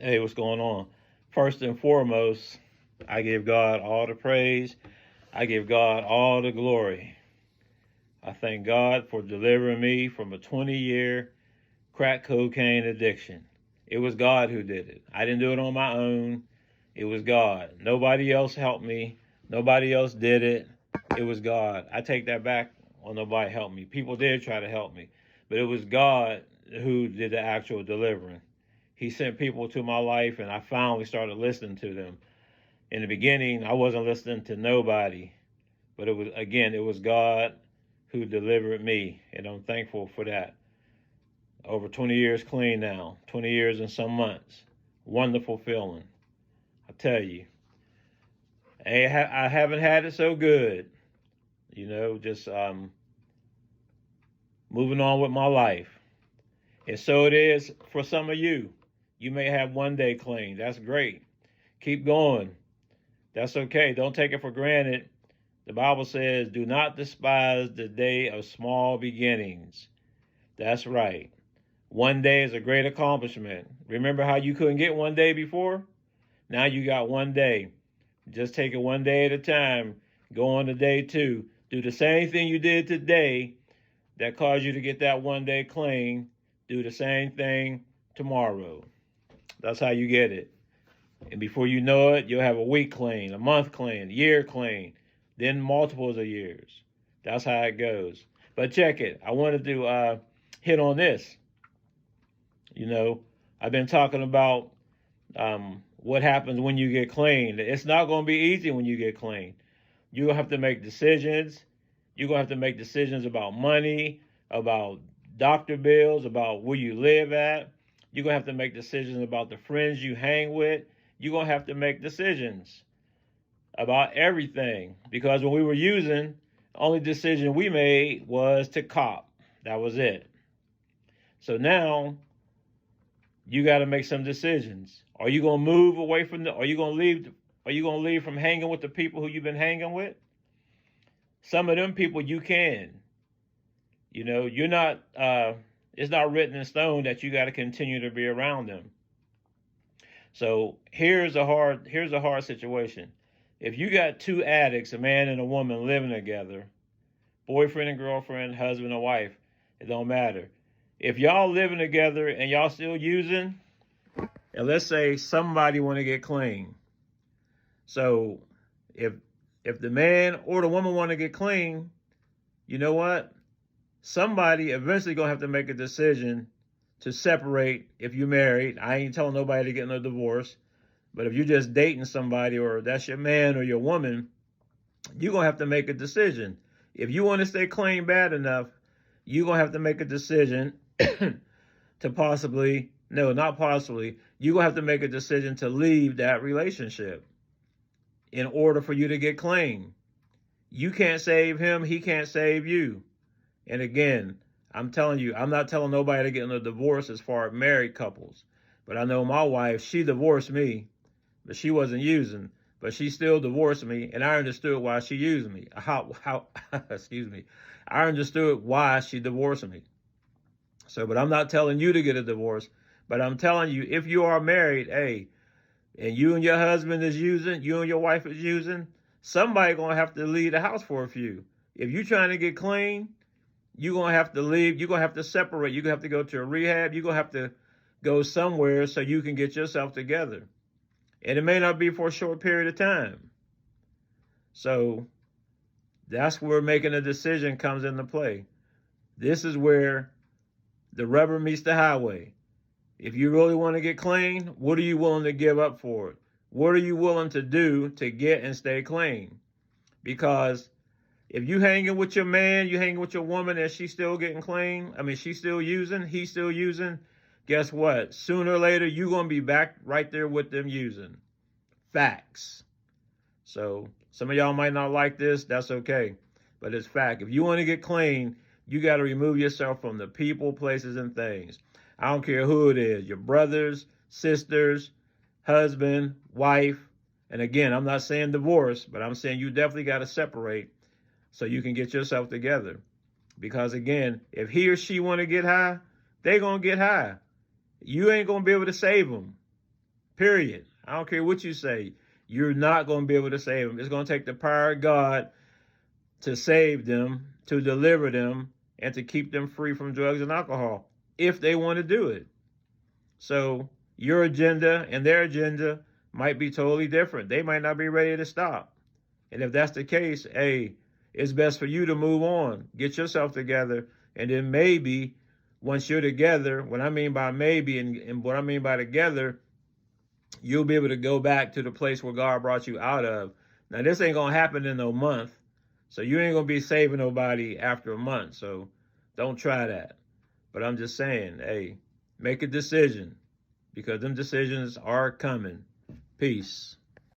Hey, what's going on? First and foremost, I give God all the praise. I give God all the glory. I thank God for delivering me from a 20-year crack cocaine addiction. It was God who did it. I didn't do it on my own. It was God. Nobody else helped me. Nobody else did it. It was God. I take that back. Well, nobody helped me. People did try to help me, but it was God who did the actual delivering. He sent people to my life, and I finally started listening to them. In the beginning, I wasn't listening to nobody, but it was God who delivered me, and I'm thankful for that. Over 20 years clean now, 20 years and some months. Wonderful feeling. I tell you, I haven't had it so good. Just moving on with my life. And so it is for some of you. You may have one day clean. That's great. Keep going. That's okay. Don't take it for granted. The Bible says, do not despise the day of small beginnings. That's right. One day is a great accomplishment. Remember how you couldn't get one day before? Now you got one day. Just take it one day at a time. Go on to day two. Do the same thing you did today that caused you to get that one day clean. Do the same thing tomorrow. That's how you get it. And before you know it, you'll have a week clean, a month clean, a year clean, then multiples of years. That's how it goes. But check it. I wanted to hit on this. I've been talking about what happens when you get clean. It's not going to be easy when you get clean. You're going to have to make decisions. You're going to have to make decisions about money, about doctor bills, about where you live at. You're going to have to make decisions about the friends you hang with. You're going to have to make decisions about everything. Because when we were using, the only decision we made was to cop. That was it. So now you got to make some decisions. Are you going to move away from are you going to leave from hanging with the people who you've been hanging with? Some of them people you can. You're not it's not written in stone that you got to continue to be around them. So here's a hard situation. If you got two addicts, a man and a woman living together, boyfriend and girlfriend, husband and wife, it don't matter. If y'all living together and y'all still using, and let's say somebody want to get clean. So if the man or the woman want to get clean, you know what? Somebody eventually gonna have to make a decision to separate. If you're married, I ain't telling nobody to get no divorce, but if you're just dating somebody or that's your man or your woman, you're gonna have to make a decision. If you want to stay clean bad enough, you're gonna have to make a decision to possibly, no, not possibly, you're gonna have to make a decision to leave that relationship in order for you to get clean. You can't save him, he can't save you. And again, I'm telling you, I'm not telling nobody to get in a divorce as far as married couples. But I know my wife, she divorced me, but she wasn't using. But she still divorced me, and I understood why she used me. Excuse me. I understood why she divorced me. So, but I'm not telling you to get a divorce. But I'm telling you, if you are married, hey, and you and your husband is using, you and your wife is using, somebody gonna have to leave the house for a few. If you're trying to get clean, you're going to have to leave. You're going to have to separate. You're going to have to go to a rehab. You're going to have to go somewhere so you can get yourself together. And it may not be for a short period of time. So that's where making a decision comes into play. This is where the rubber meets the highway. If you really want to get clean, what are you willing to give up for it? What are you willing to do to get and stay clean? Because if you hanging with your man, you hanging with your woman, and she's still getting clean, she's still using, he's still using, guess what? Sooner or later, you're going to be back right there with them using. Facts. So some of y'all might not like this. That's okay. But it's fact. If you want to get clean, you got to remove yourself from the people, places, and things. I don't care who it is, your brothers, sisters, husband, wife. And again, I'm not saying divorce, but I'm saying you definitely got to separate so you can get yourself together. Because again, if he or she want to get high, they going to get high. You ain't going to be able to save them. Period. I don't care what you say. You're not going to be able to save them. It's going to take the power of God to save them, to deliver them, and to keep them free from drugs and alcohol if they want to do it. So your agenda and their agenda might be totally different. They might not be ready to stop. And if that's the case, hey, it's best for you to move on, get yourself together, and then maybe once you're together, what I mean by maybe and what I mean by together, you'll be able to go back to the place where God brought you out of. Now, this ain't going to happen in a month, so you ain't going to be saving nobody after a month, so don't try that. But I'm just saying, hey, make a decision because them decisions are coming. Peace.